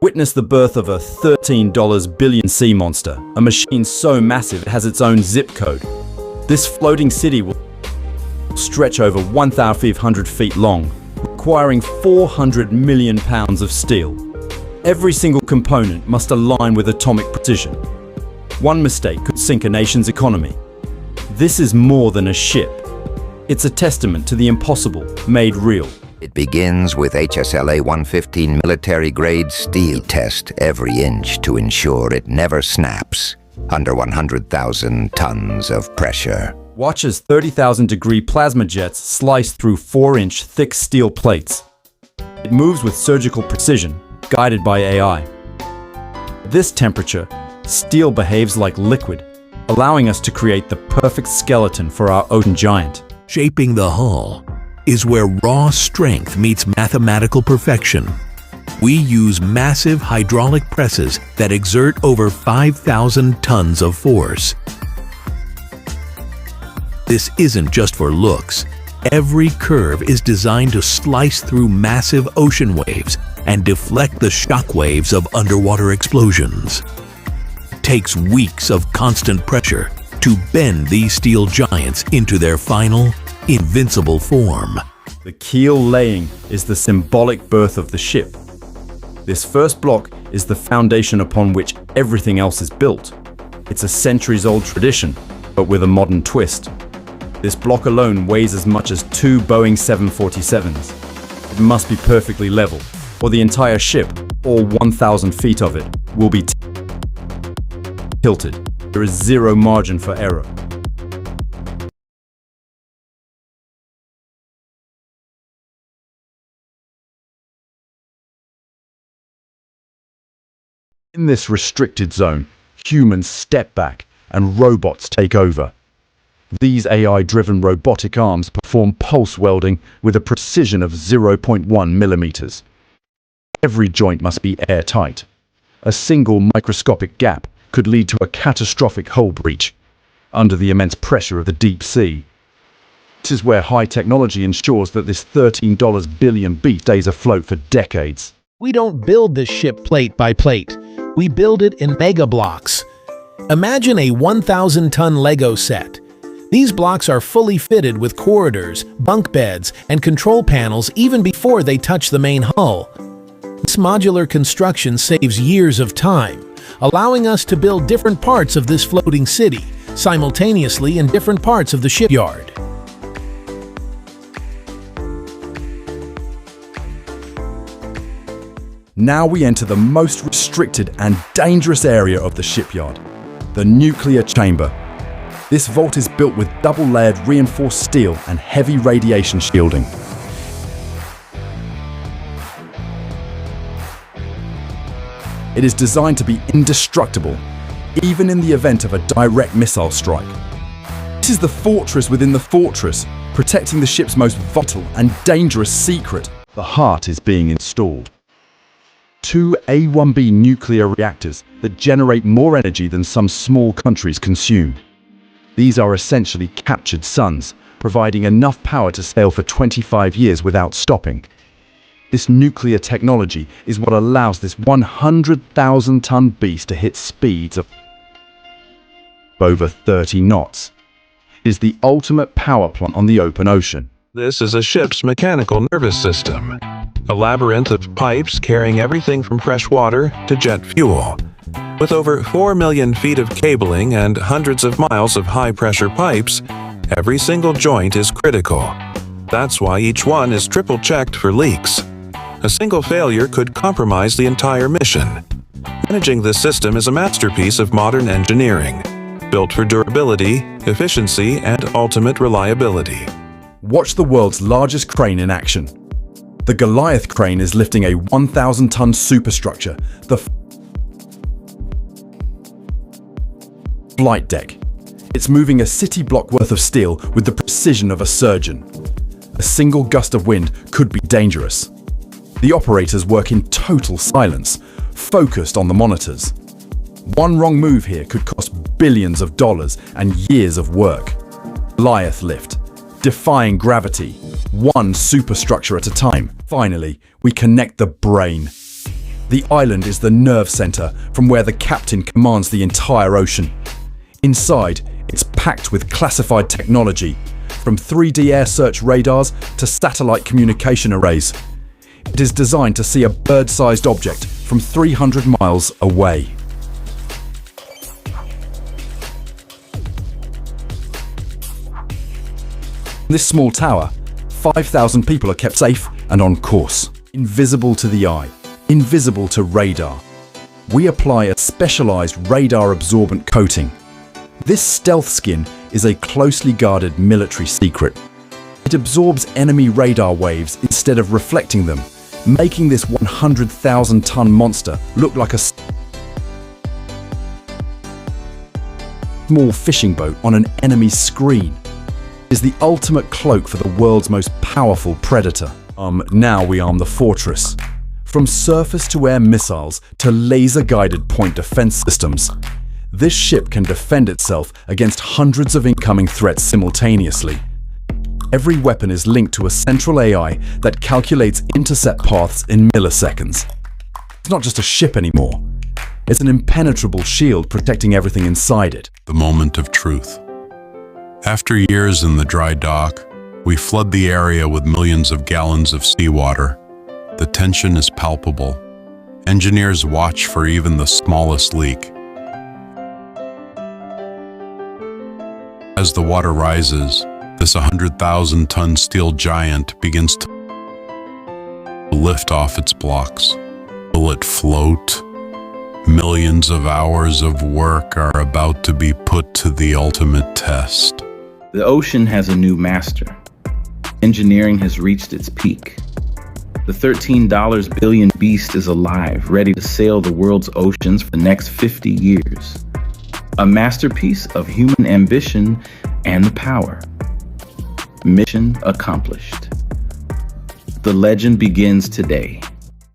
Witness the birth of a $13 billion sea monster, a machine so massive it has its own zip code. This floating city will stretch over 1,500 feet long, requiring 400 million pounds of steel. Every single component must align with atomic precision. One mistake could sink a nation's economy. This is more than a ship. It's a testament to the impossible made real. It begins with HSLA 115 military-grade steel. Test every inch to ensure it never snaps under 100,000 tons of pressure. Watch as 30,000-degree plasma jets slice through 4-inch thick steel plates. It moves with surgical precision, guided by AI. At this temperature, steel behaves like liquid, allowing us to create the perfect skeleton for our ocean giant. Shaping the hull is where raw strength meets mathematical perfection. We use massive hydraulic presses that exert over 5,000 tons of force. This isn't just for looks. Every curve is designed to slice through massive ocean waves and deflect the shock waves of underwater explosions. It takes weeks of constant pressure to bend these steel giants into their final, invincible form. The keel laying is the symbolic birth of the ship. This first block is the foundation upon which everything else is built. It's a centuries-old tradition, but with a modern twist. This block alone weighs as much as 2 Boeing 747s. It must be perfectly level, or the entire ship, all 1,000 feet of it, will be tilted. There is zero margin for error. In this restricted zone, humans step back and robots take over. These AI-driven robotic arms perform pulse welding with a precision of 0.1 millimeters. Every joint must be airtight. A single microscopic gap could lead to a catastrophic hull breach under the immense pressure of the deep sea. This is where high technology ensures that this $13 billion beast stays afloat for decades. We don't build this ship plate by plate. We build it in mega blocks. Imagine a 1,000-ton Lego set. These blocks are fully fitted with corridors, bunk beds, and control panels even before they touch the main hull. This modular construction saves years of time, allowing us to build different parts of this floating city simultaneously in different parts of the shipyard. Now we enter the most restricted and dangerous area of the shipyard, the nuclear chamber. This vault is built with double-layered reinforced steel and heavy radiation shielding. It is designed to be indestructible, even in the event of a direct missile strike. This is the fortress within the fortress, protecting the ship's most vital and dangerous secret. The heart is being installed. 2 A1B nuclear reactors that generate more energy than some small countries consume. These are essentially captured suns, providing enough power to sail for 25 years without stopping. This nuclear technology is what allows this 100,000-ton beast to hit speeds of over 30 knots. It is the ultimate power plant on the open ocean. This is a ship's mechanical nervous system. A labyrinth of pipes carrying everything from fresh water to jet fuel. With over 4 million feet of cabling and hundreds of miles of high-pressure pipes, every single joint is critical. That's why each one is triple-checked for leaks. A single failure could compromise the entire mission. Managing this system is a masterpiece of modern engineering, built for durability, efficiency, and ultimate reliability. Watch the world's largest crane in action. The Goliath crane is lifting a 1,000-ton superstructure, the flight deck. It's moving a city block worth of steel with the precision of a surgeon. A single gust of wind could be dangerous. The operators work in total silence, focused on the monitors. One wrong move here could cost billions of dollars and years of work. Goliath lift, defying gravity, one superstructure at a time. Finally, we connect the brain. The island is the nerve center from where the captain commands the entire ocean. Inside, it's packed with classified technology, from 3D air search radars to satellite communication arrays. It is designed to see a bird-sized object from 300 miles away. In this small tower, 5,000 people are kept safe and on course. Invisible to the eye, invisible to radar. We apply a specialized radar-absorbent coating. This stealth skin is a closely guarded military secret. It absorbs enemy radar waves instead of reflecting them, making this 100,000-ton monster look like a small fishing boat on an enemy's screen. It is the ultimate cloak for the world's most powerful predator. Now we arm the fortress. From surface-to-air missiles to laser-guided point defense systems, this ship can defend itself against hundreds of incoming threats simultaneously. Every weapon is linked to a central AI that calculates intercept paths in milliseconds. It's not just a ship anymore. It's an impenetrable shield protecting everything inside it. The moment of truth. After years in the dry dock, we flood the area with millions of gallons of seawater. The tension is palpable. Engineers watch for even the smallest leak. As the water rises, this 100,000-ton steel giant begins to lift off its blocks. Will it float? Millions of hours of work are about to be put to the ultimate test. The ocean has a new master. Engineering has reached its peak. The $13 billion beast is alive, ready to sail the world's oceans for the next 50 years. A masterpiece of human ambition and power. Mission accomplished. The legend begins today.